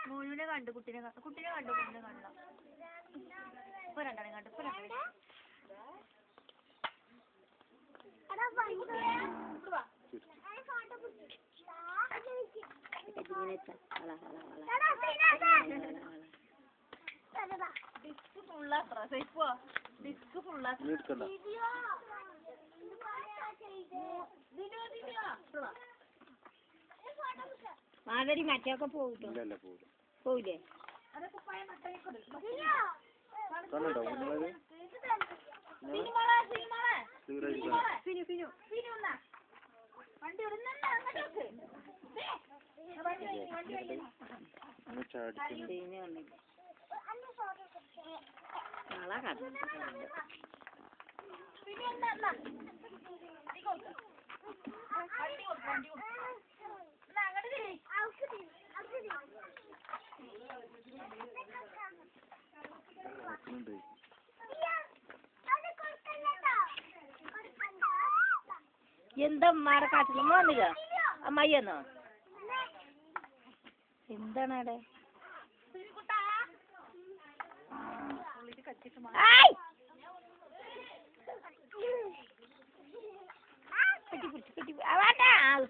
മോനുനെ കണ്ടു കുട്ടിനെ കണ്ടു കുട്ടിനെ കണ്ട ഇപ്പൊ രണ്ടാണ് കണ്ടു ഇപ്പൊ മാധുരി മറ്റൊക്കെ പോയില്ലേ എന്താ അമ്മയുടെ കാട്ടിൽ വന്നില്ല അമ്മായിയെന്നോ എന്താണ് അവിടെ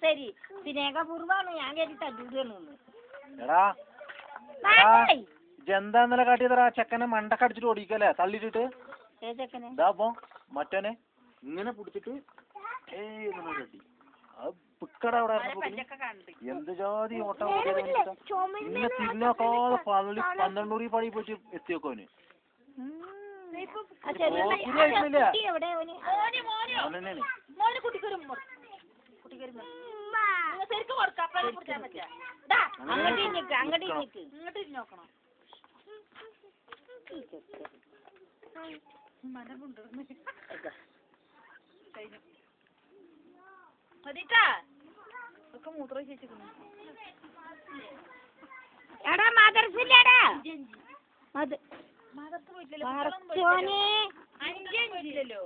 ശരി സ്നേഹപൂർവ്വമാണ് ഞാൻ കേട്ടി തല്ലൂടാണ് എന്താന്നല്ല കാട്ടിയതാ ചെക്കനെ മണ്ടക്കടിച്ചിട്ട് ഓടിക്കല്ലേ തള്ളിട്ടിട്ട് ഇതാപ്പോ മറ്റോനെ ഇങ്ങനെ പിടിച്ചിട്ട് കട്ടി പിക്കട അവിടെ എന്ത് ജാതി ഓട്ടം ഇങ്ങനെ തിരിഞ്ഞോക്കാതെ 12 പടി പോയിട്ട് എത്തിയോക്കോന് എടാ മദർസില്ലടാ മദർസ് പോയിട്ടില്ലല്ലോ